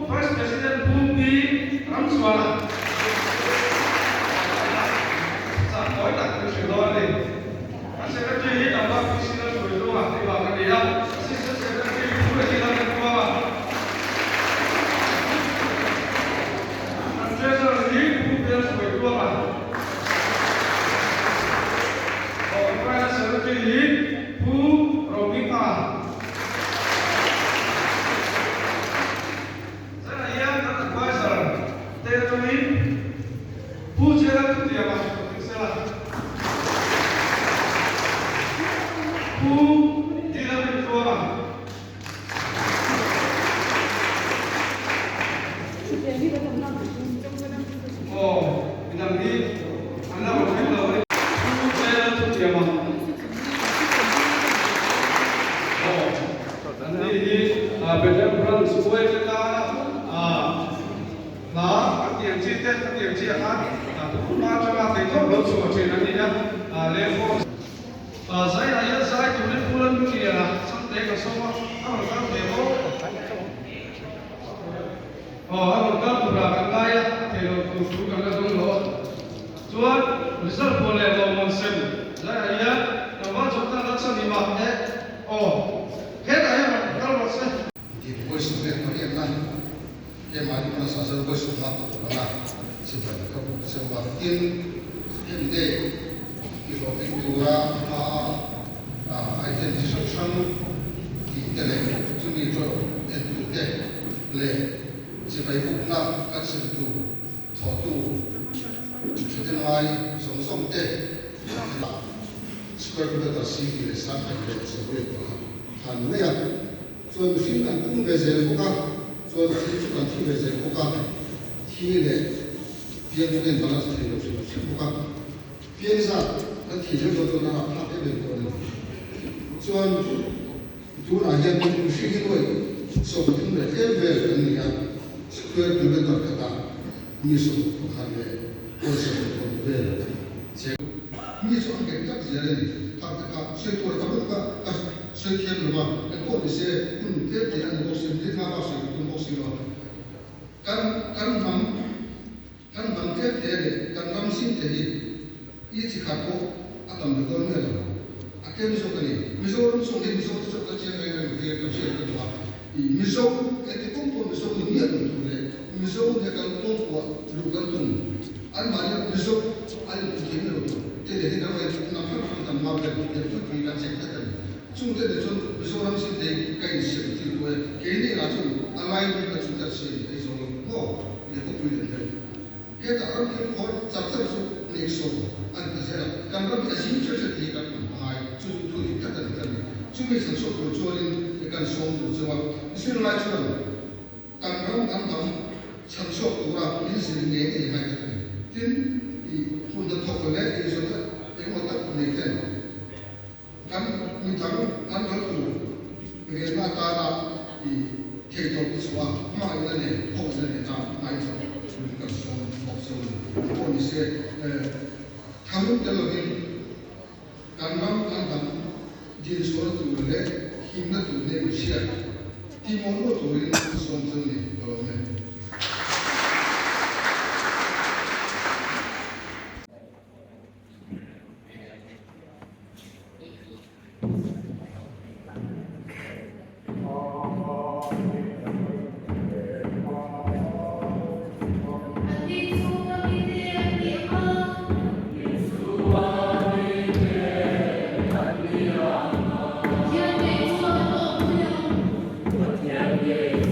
Vice President Pu Pi Ramswala. Nói đặt cái chuyện đó đi. Secretary đảm bảo cái sự đó rồi đúng không? Thì bảo cái gì đâu? Secretary cũng là chỉ là cái qua mà. Treasury cũng là rồi qua mà. Rồi Secretary Pu Romika. Territory, Pujera to the Amazon, who did not inform. Oh, in the lead, another fellow, Pujera to the Amazon. Oh, and the Belgian France, where tiền chi tiết các tiền chi khác cũng ba cho ba thành công lớn số chuyện này nhá lên phong giải này giải tụi nó phụ lên cái là xong đấy có số mà các về phố các tụi là cái này thì nó tụi các cái đông lỗ chuột result của lệ đồ môn xem giải này nó vào chúng ta đã sang đi mặc đấy hết đấy mà các bạn xem thì cuối sự việc nó hiện nay cái mà chúng ta sản xuất với sự phát triển của nó sẽ phải có sự phát triển hiện đại cái lộ trình của identification thì cái này chúng mình cho hiện đại là sẽ phải buộc nặng các sự tu thọ tu cho đến mai sống sống tệ là square root of c thì là sát hại được sự việc của hắn này cho nên phim này cũng về giờ của các so the future country is a Koka, Tile, Pian and Balas, Koka, Pienza, and teachers of the Happy. So, do I get to see away? So, between the Elvel and the square to the Kata, Niso, Hande, also from there. Niso and get that Taka, say to a Kabaka, say Kielma, and what they say, and was in the Navas. Kan bang ke tere kan ram sin tere ye chi kha ko atam de don ne la akem so kani mizo so ni mizo so ka che ne ke ka che ka wa mizo ke te kom ko mizo ni ya tu le mizo ne kan to ko lu kan tu al ma ya mizo al ke ne lo te de ka wa na fa ta ma be de tu ki ka che ka ta chung de so mizo ram sin de ka ni se ti ko ke ni la chu alai ka chu ta se để có quy định đấy. Cái tạo ra cái khối chặt chẽ số lịch số anh ta sẽ là càng có cái gì cho thì các hai chú chú thì các cái này chúng mình sản xuất của cho nên cái càng sống của cho bạn xin lại cho càng có càng đóng sản xuất củaเราnhững sự nhẹ thì hai cái này chính thì hôm đó thọc cái này thì số đó cái mà tất này thế càng mình thắng càng có đủ cái mà ta làm thì thể thống cái số mà cái này không cái này ta mai cho cái số học số còn sẽ tham gia cái này càng năm càng năm दिन số tụi này hiếm là tụi này bị xia thì món đồ tụi này sống chân này rồi này Yes,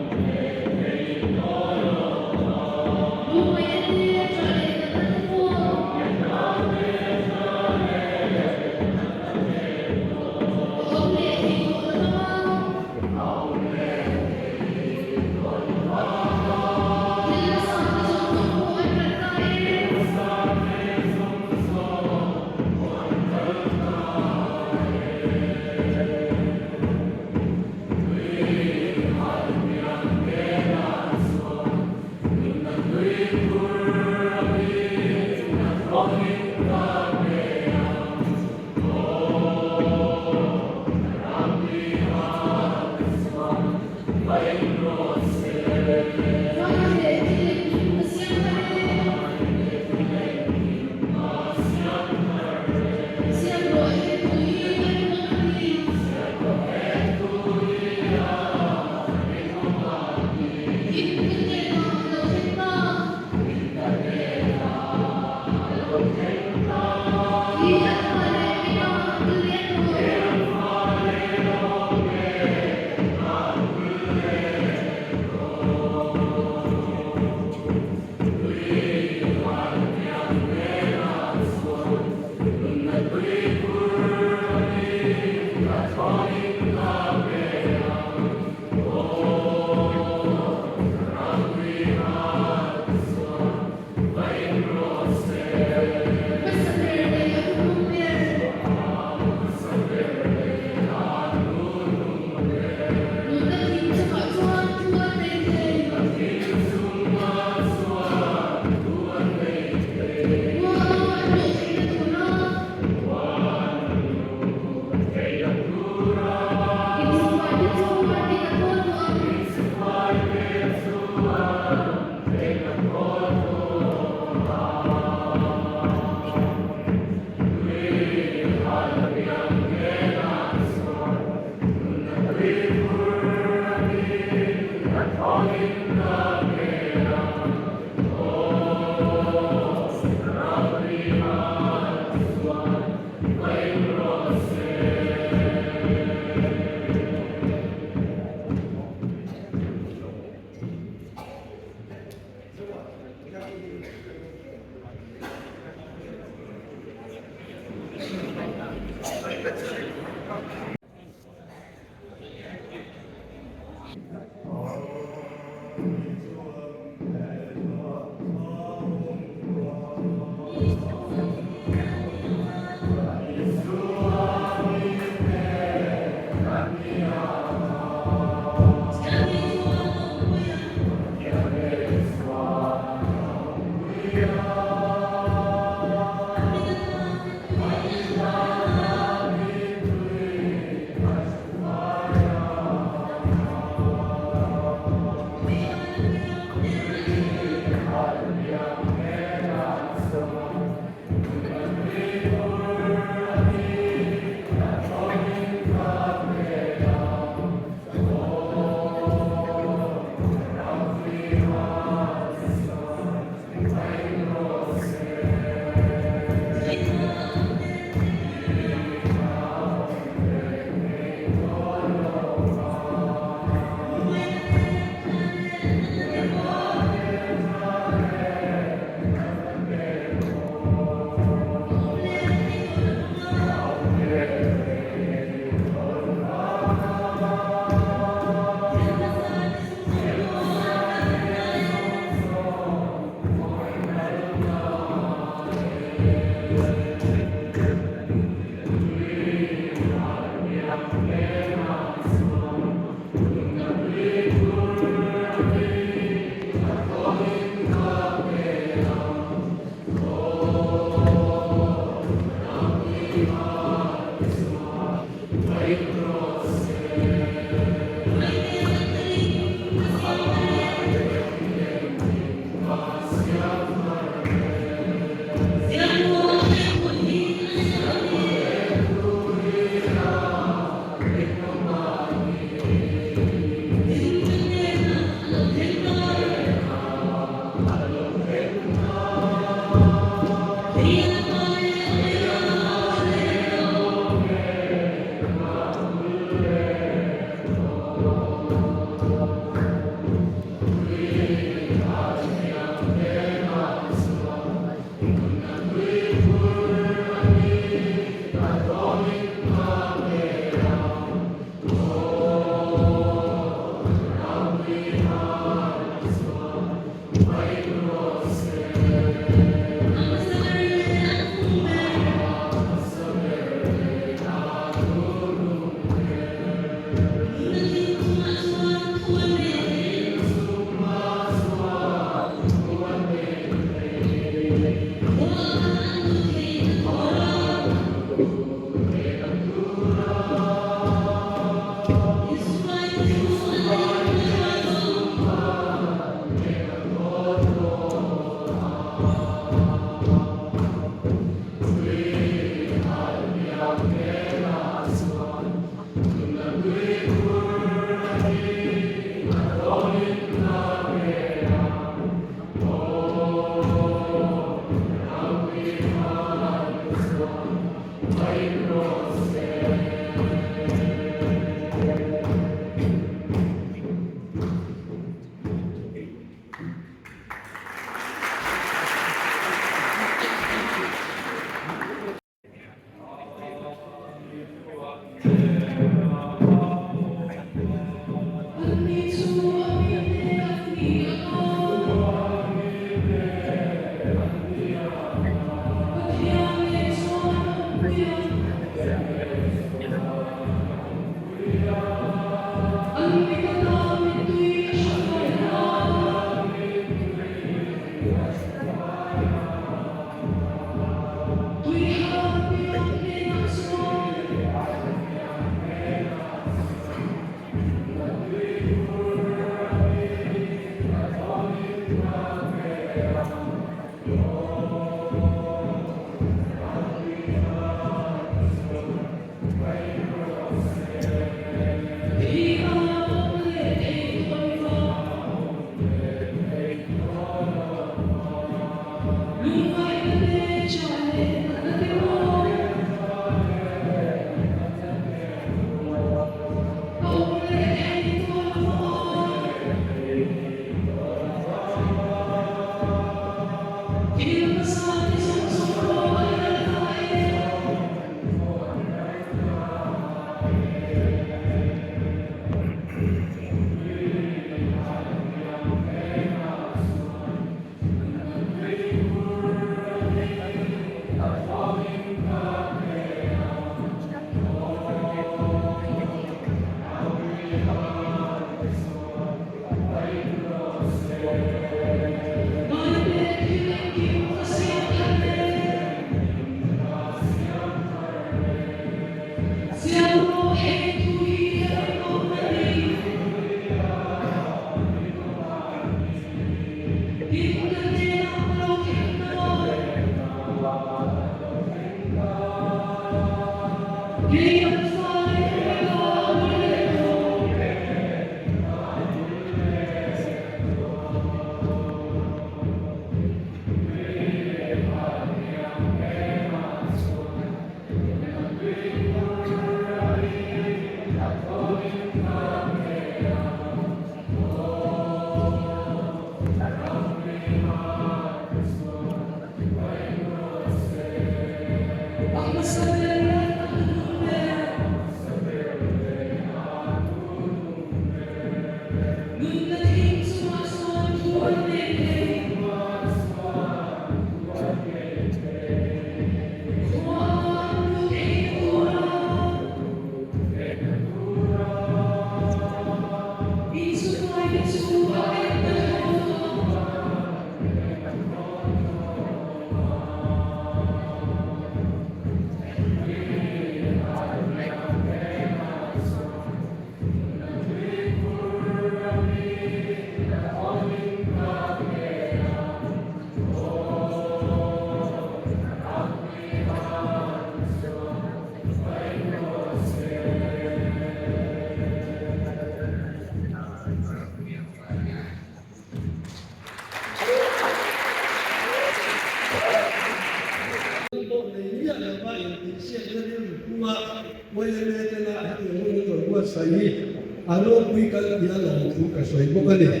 Alo quy cần dia lòng thu cả soi bốc cái này,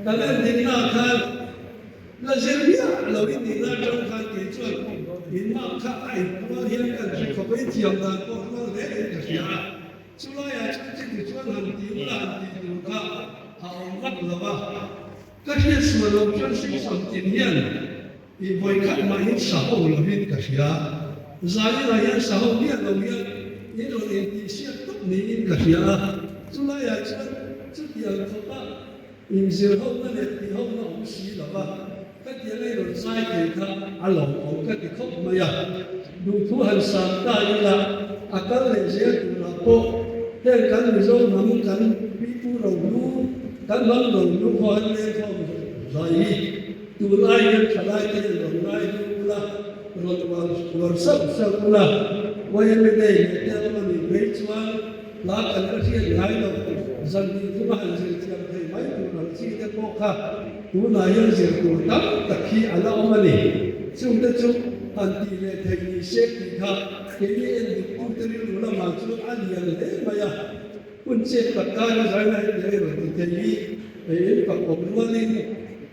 ta lên đến na khan, na Serbia lâu in đi na trong khan kỹ thuật, in mà khác ai, nó hiện cần chỉ có cái chiều là có nó để cái gì à, chú nói à chắc chỉ chú làm gì làm gì được cả, họ bắt là ba, cái gì số lượng chân sinh sản tiền nhân, vì vậy các mà hiện xã hội là hiện cái gì à, giá như là hiện xã hội hiện là hiện, những đồ điện thì siết tốt ní cái gì à. Chúng ta là trước giờ không có hình sự không có đẹp thì không có ổn xí là ba cái tiếng này rồi sai thì ta lòng ổn cái thì không mà ya đủ thu hành sản ta như là cái này sẽ là bộ thế cái người dâu nắm cái bí phú đầu lú cái nón đầu lú hoa lên không rồi từ nay đến trở lại cái rồi nay là rồi sắp là quay bên đây để mà mình biết cho lá cần cái gì lại đâu dân đi cũng mà dân chỉ làm thầy mấy cũng làm chi cái bộ khác cũng là dân chỉ cũng tất tất khi anh ông mà đi chúng ta chúng anh đi về thầy đi xếp đi khác cái gì anh đi cũng tự nhiên là mà chúng anh nhận đấy mà ya cũng xếp tất cả nó giải này để rồi thầy đi để các ông nó lên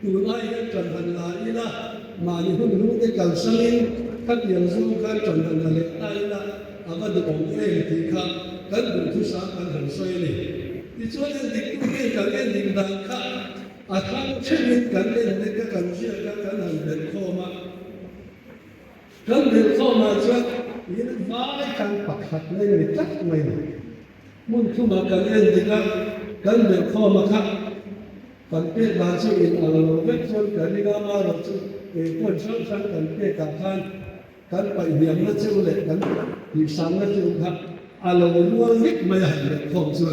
từ nay cái trần hành là như là mà những hôm cái càng sáng lên các nhà du cái trần hành là lệ tai là cái được ông ấy thì khác cái đủ thứ sáng cái hành xoay này thì cho nên thì cũng cái cái định đẳng khác thang trên cái lên cái cần gì cái hành đến kho mà cái đến kho mà cho những vài cái bạc hạt lên thì chắc mày muốn thu mà cái lên thì cái đến kho mà khác phần biết là cho in ở vết cho cái đi ra mà rồi cho cái quân sáng sáng cái biết cả cái bảy điểm nó chưa lệ cái thì sáng nó chưa khác alo luôn biết mày hành không chưa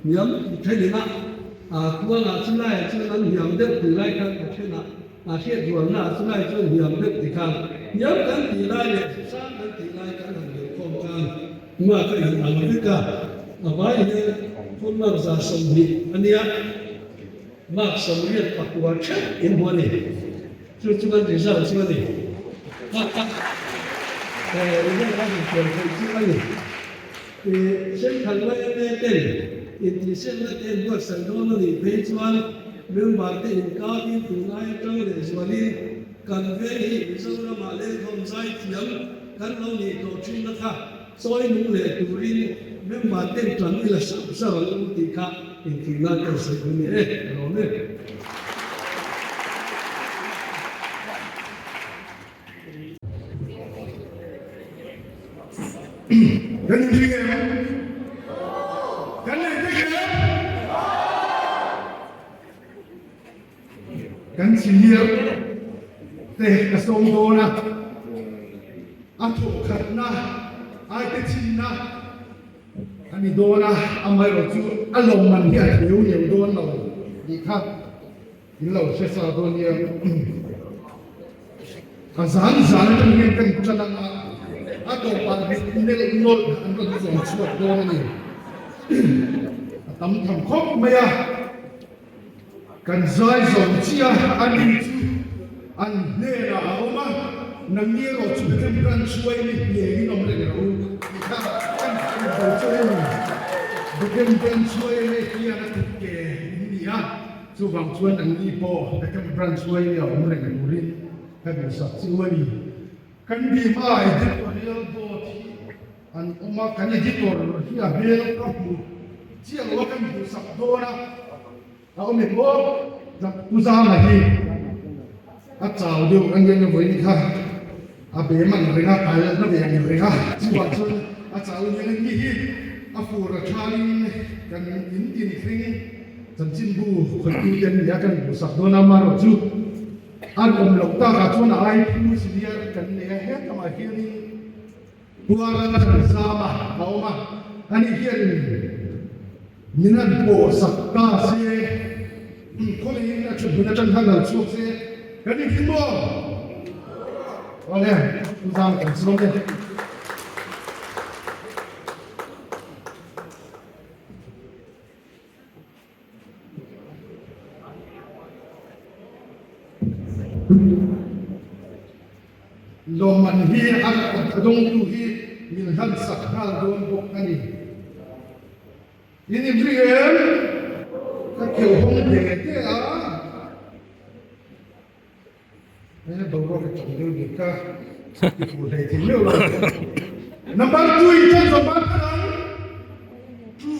nhắm thế này nè qua là chúng này chúng nó nhắm được từ đây kan thế nè hiện ruộng là chúng này chúng nhắm được thì kan nhắm cái thì đây này sáng cái thì đây kan hành không kan mà cái hình ảnh biết cả vậy nên hôm nay ra sông đi anh em mà sông đi bắt qua chết in hoa này chúng ta đi ra chúng ta đi ini adalah yang kita thì sẽ thành với em tên thì sẽ là tên của sản phẩm này về chuan bên bản tên cao thì từ nay trong để chuan đi cần về thì sau đó mà lên không sai thiếm cần lâu thì tổ chức nó khác soi nung lệ từ đi bên bản tên chuẩn là sắp luôn thì khác thì nay cái sự này rồi đấy Kan ni juga, kan ni juga, kan sihir, teh kasong dona, atuk karna, ayat cina, ani dona amai roju, along mania you dona, dikah, ilau sesa donia, azan kan ni kan kucana. atau paling ini nol anda bisa masuk dalam ini. Tam tam kok maya kan zai zon cia ani an nera aroma nangiro cukup kan suai ni ni nomor itu kita kan betul bukan kan suai ni dia nak ke ini ya subang cuan angin po kan brand suai ni nomor itu kan bisa suai kan di mai itu real bot an umat kan itu dia bel kamu dia lakukan itu sabdona aku membawa usaha lagi atau dia angin yang boleh kah abe man ringa kaya na yang ringa siwa chun atau yang ni afura chalin kan in kring chanchin bu khatu den ya kan busak dona maro chu an lokta ka chun ai pu sidia kan ne he kama hiani puara sama bauma ani hiani minan po sakka se kole ina chu bunatan hanal chu se kan ni mo oleh usang sebelumnya loman hi ak adong tu hi min han sakhal don bok ani ini brian ka keu hong de te a ini bawa ke channel kita itu dah channel number 2 itu zaman tu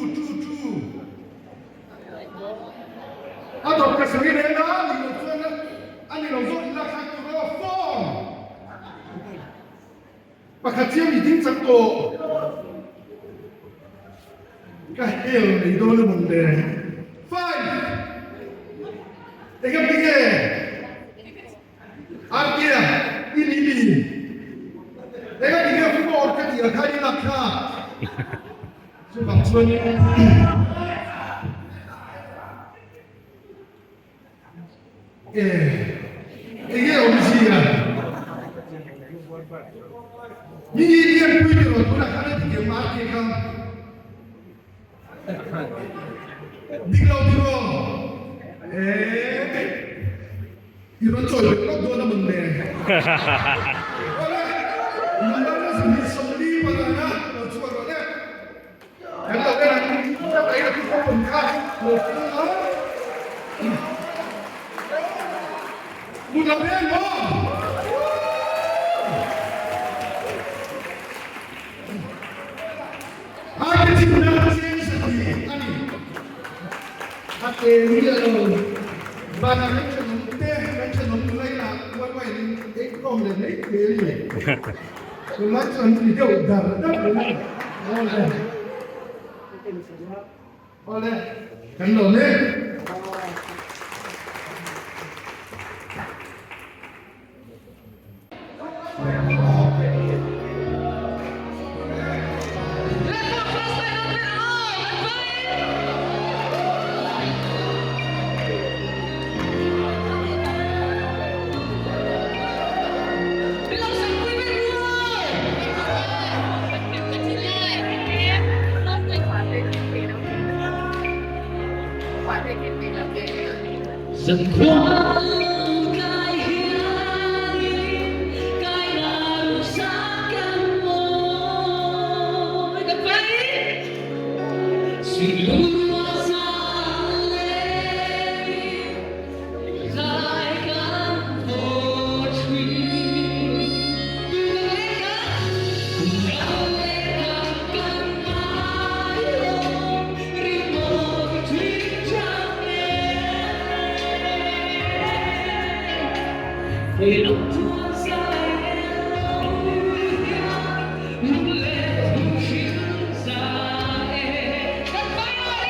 atau kesini dah ni tuan ani langsung nak satu form pakatian itu satu kahel ni dulu munde 5 tiga Artinya ini Ega tiga football ketiga kali nakha Sebab sebenarnya ini omisia ini dia punya orang kana tiga mati kan Dikau 이런 쫄 너도 문네. 나는 미성리 받아나 너 좋아하네. 내가 내가 이렇게 보니까 누가 왜 뭐? 아니 지금 내가 제일 아니 아때 미안해. Bana mention mulai nak buat ni ekor dan ekor ni. Macam ni dia dah oleh kan ni. Dần khoan cái hiền cái nào xa căn môi gặp phải suy luôn xa lên dài căn vô thủy cùng nhau lên căn mái lông riêng một thủy trăng về lòng chúa dài lâu lúc lên lúc khiến dài các phải nói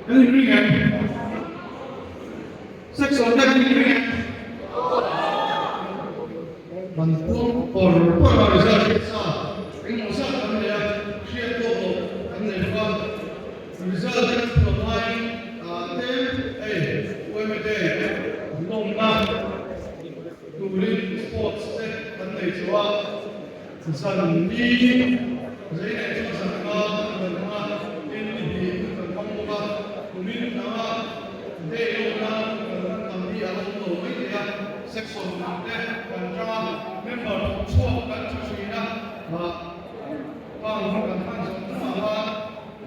Ini ringan. Seksual dan ringan. Bantu polarisasi sah. Ini usah anda share foto anda buat result yang provide UMD nomna during sports anda coba sandi jadi itu sangat seksual nanti dan jangan member suap dan cucinya bang kan semua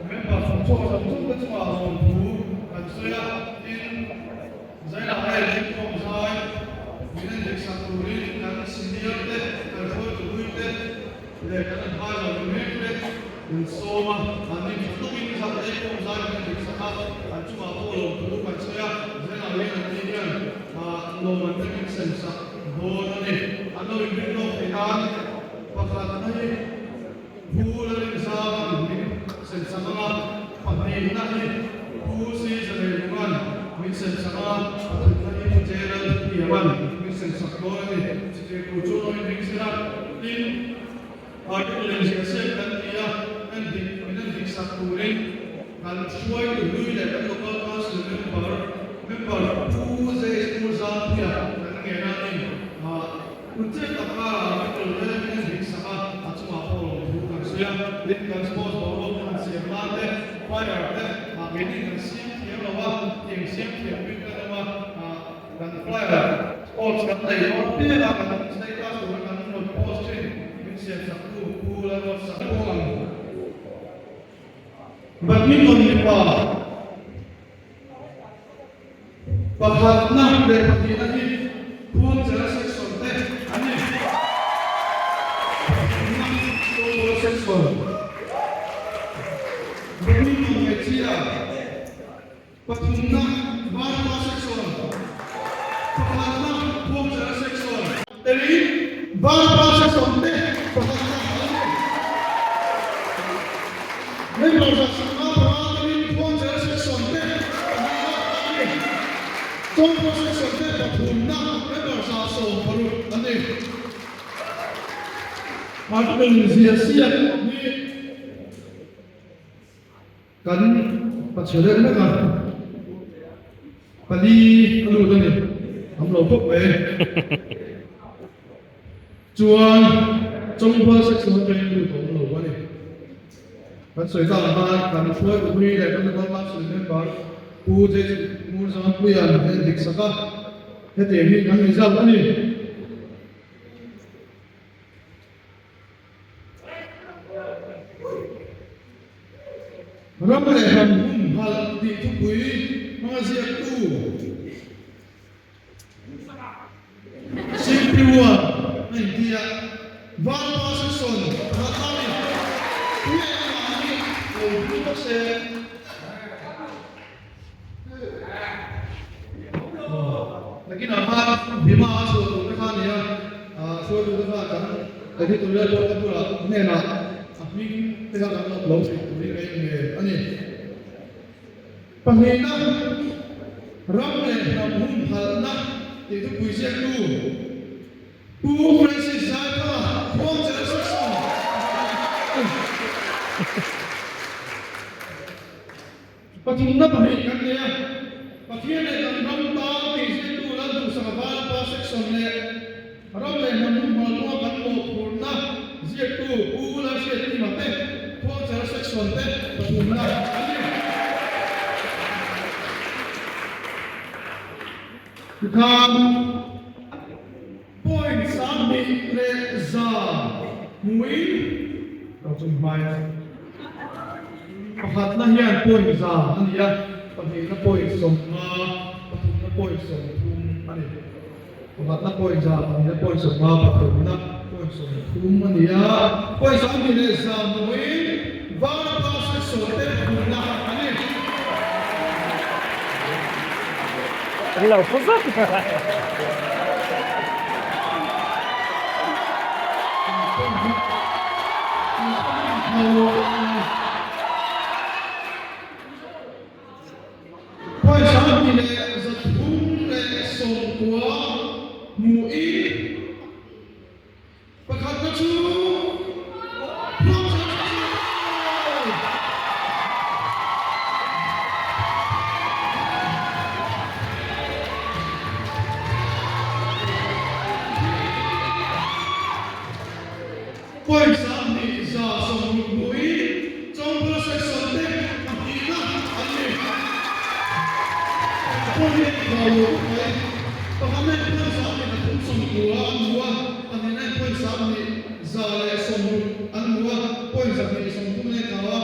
member suap semua semua mampu dan saya saya ada di komsai ini di satu ring dan senior deh dan saya tuh deh dan hal yang dan semua nanti itu ini satu di komsai dan di sana dan cuma polo bukan saya ada ini Loman dengan sensak bola ni, anu ini no ikan pakat ni, bulan ini sama ni sensak mana, pagi ni busi serenungan, ni sensak mana, pagi ni jalan diaman, ni sensak bola ni, setiap kucur ni serat, ni ada yang sesuatu dia, nanti satu ring, kalau suai dulu dan lokal council member busi Zambia dan Kenani, untuk apa itu lebih sama atau apa bukan saya dengan sport baru saya mati pada ini dengan siap yang lawan yang siap yang bukan lawan dan player sports kan dia orang dia akan stay kelas dengan post ini siap badminton ni pa pakhat na le pati ani phone jara section te ani solo section badminton me chia pathum na barpa section pakhat na phone jara section teri barpa section te pakhat na members of Samara phone jara section te Trong section te pathum na members of so paru ani Martin Zia ni kan pachele na kan pali alu to ni hum lo phok ve chuan chongpa section te lu to lo wa ni kan soi ta ma kan phoi u ni le kan ba ma su ne ba u je mu sa pu ya ne dik saka he te ni kan ni za ani Ramai ham hal di tupui mengajar tu. Simpiwa India Valpa Section Ratami Kuya Mani Lupa se lagi nama Bima so dekat ni ya so dekat kan tadi tu dia tu pula ni nak kami tengah nak belum ani pangina ramle ramhum halna itu puisi tu pu Francis Zaka phone jara section pathumna pangina dia pathine ram ta puisi tu la du sabal pa section le ramle ramhum halna kan lo purna je tu pu la se ti mate phone jara section te pathumna Kam point sami reza muin kau cumbai pakhat na hian point za ania pakhat na point somma pakhat na point som thum ani pakhat na point za pakhat na point somma pakhat na point som thum ania point sami reza muin var pa sote na ani لو خذت Poi santi le zathumre songkwa mui pakhat na chu Poi santi za song mui trong section te apina ani Poi kalau pahamen poi santi na kum song tua anwa anina poi santi za le song anwa poi santi song tum le kawa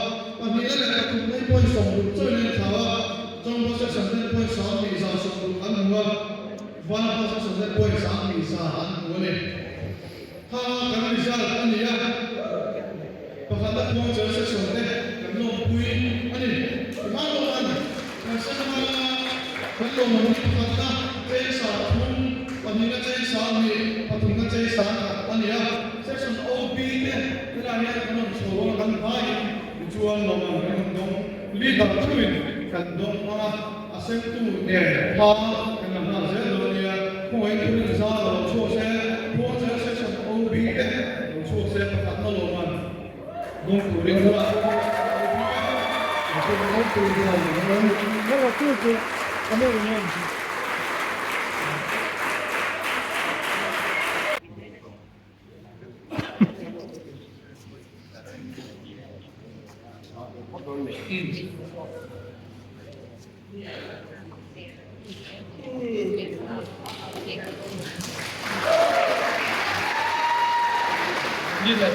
anina le kum le poi song choi le kawa trong section te poi santi za song anwa vana section te poi santi za anwa le ha kan rizal ani ya pakhat phone jara section te kan lo pui ani ma lo an sama kan lo mo pakhat na te sa thum pani na te sa mi pathum na te sa ani ya section OB te ila ya kan so kan bai chuan lo man kan dong li da thuin kan dong ma asem tu ne pa kan na ze lo ya point tu za lo cho se phone jara section OB te cho se pakhat na lo man Dong kuring dua. Aku mau kuring. Kalau tu kamu ingin Ini lah.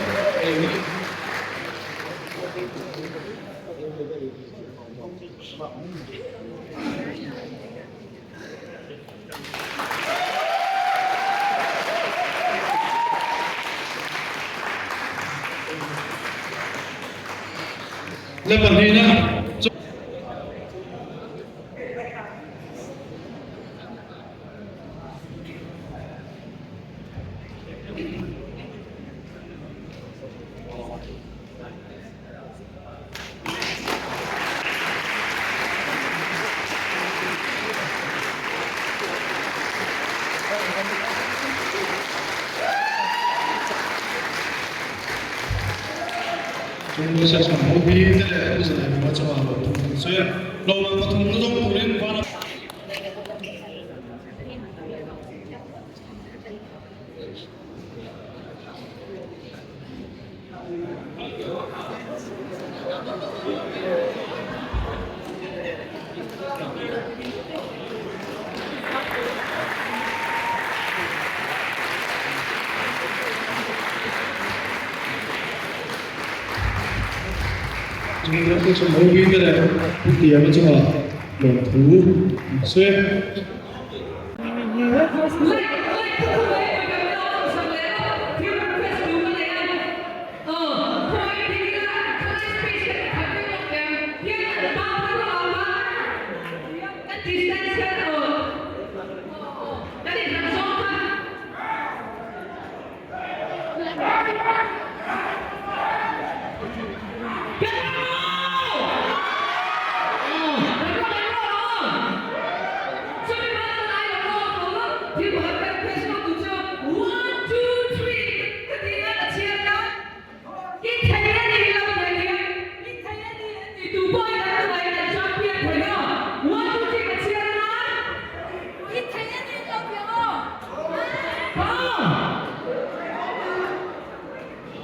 และวันนี้นะ中国市场好比这个不是来我这嘛路，所以老板不同路中不能管了。中国这是毛病的嘞，不点了这嘛路途，所以。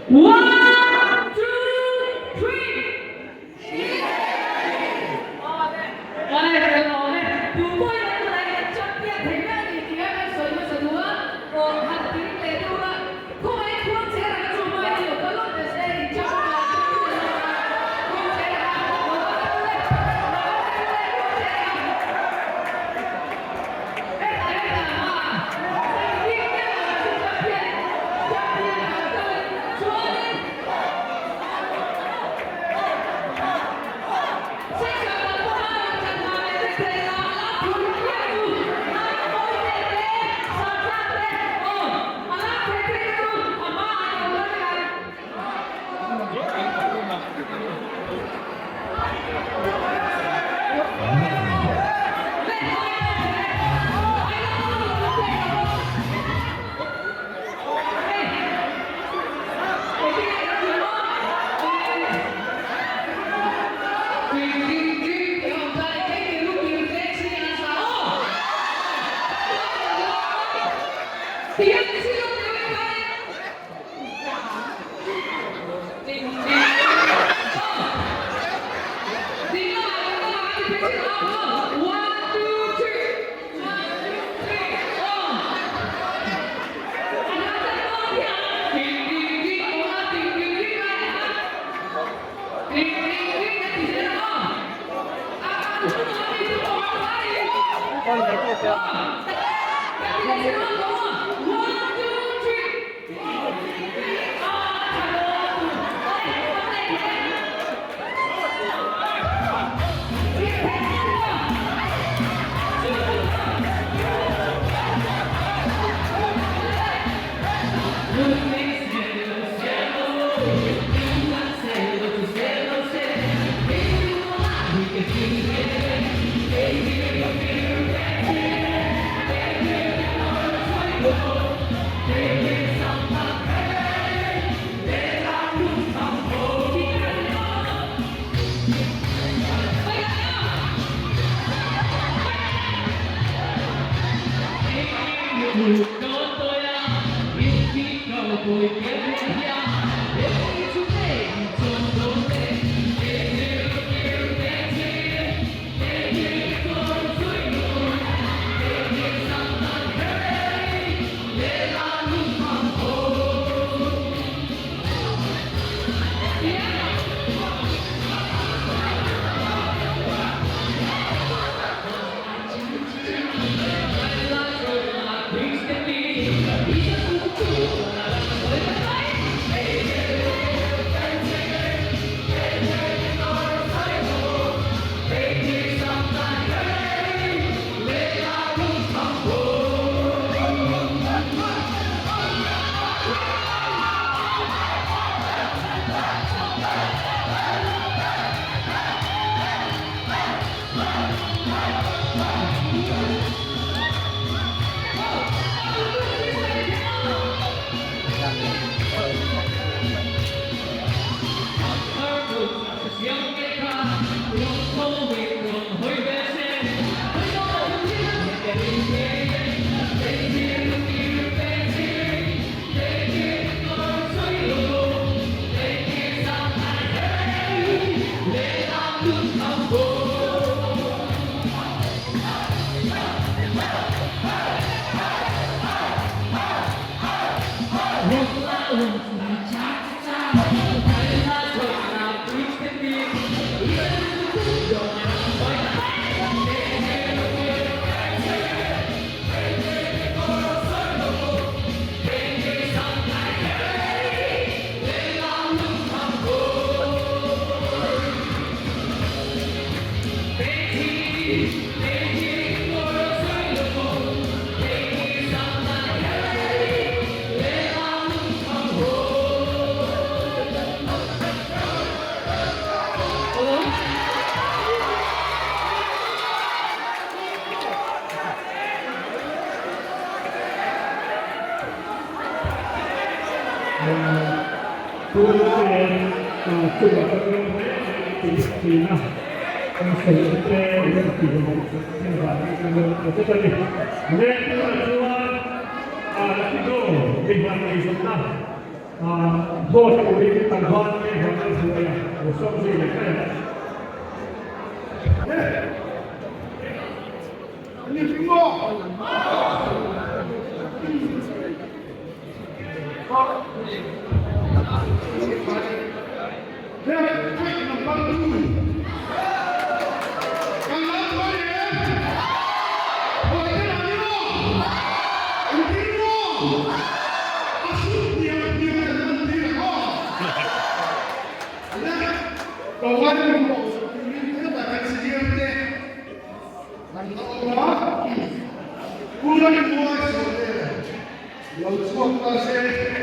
One, two, three. Bye. Tôi sẽ chụp vào cái nào anh sẽ để chỉ một và cái cái này nên là chúng là cái đồ bình thường này chúng ta vô cùng đi tận hoan cái hoàn cảnh của mình một số gì này cái này Ini bingo. Dia cek nampak dulu. Kalau kau ya, kau ini asal dia nanti kau ada bingo. Ini tak sedia deh. Allah, pulang semua saudara. Yang semua kasih.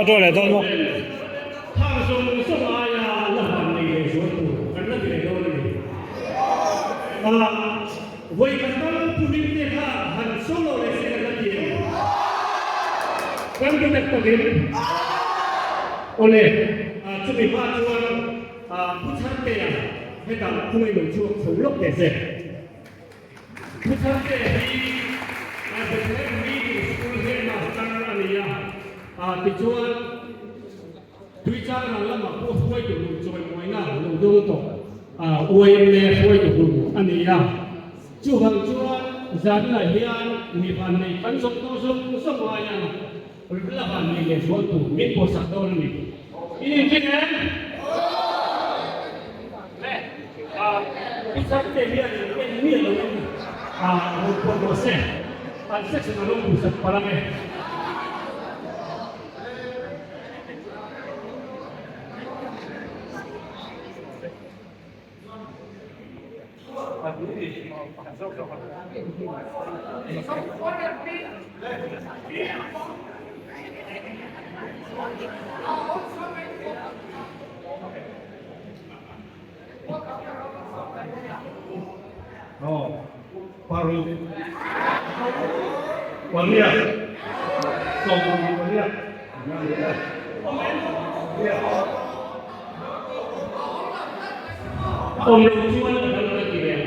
多来多么。他说送阿呀，那把那个说土，反正给多了。为了当不明的他，很 solo 的这个问题。刚刚那个人，oleh cumi pacuan pusat ya, kita kumai lucu sebelum desa. Pusat di sebenarnya di sekolah saya master ania, tujuan tujuan adalah mampu buat dulu, coba muina dulu tu, uang buat dulu ania. Tujuan zaman hian mipani kansok tosok semuanya. Berlapan ni sesuatu min posak tahun ni. Ini kan? Pusat dia ni lalu proses. Proses sebelum pusat parlimen. Oh, baru kuliah, sombong kuliah, om lucuan dalam lagi dia.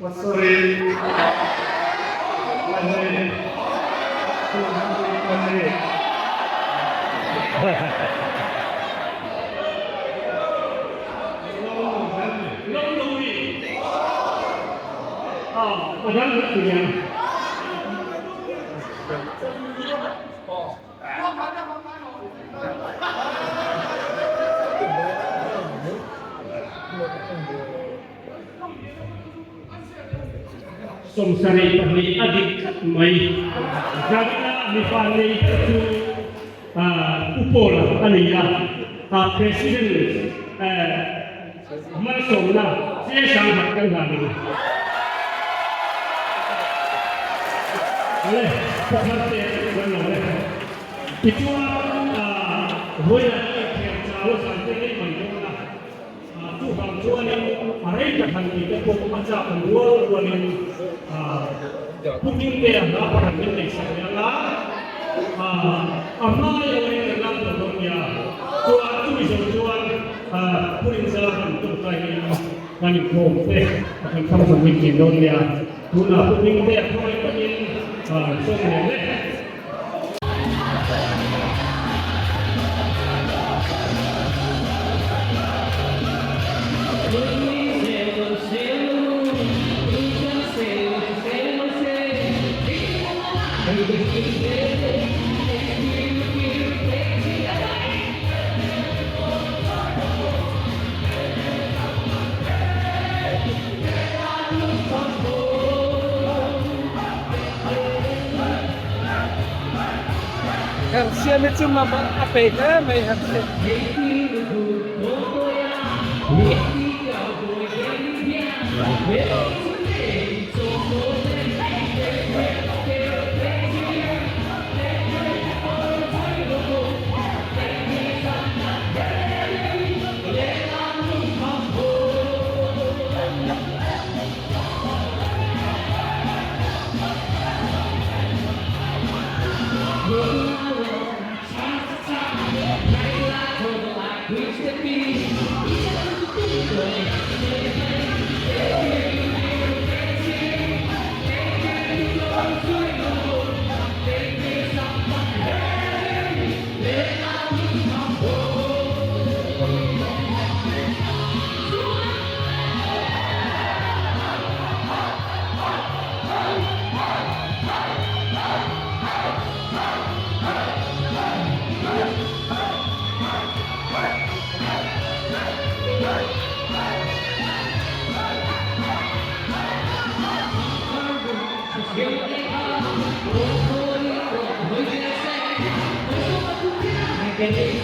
Sorry. Somsari pahli adik mai jagna mifani tu upola aniya presiden masomna saya sangat kagami oleh pemerintah benar itu boleh kerja sampai ni mana Tuhan Tuhan mereka hanti kepada macam dua ni Putin dia apa yang saya amma yang dalam dunia Tuhan tu bisa Tuhan Putin sahaja untuk kaya dan ikut akan kamu mungkin dunia Tuhan Putin dia kau ingin semua ni Harusnya itu mama apa itu? Mai harusnya. Let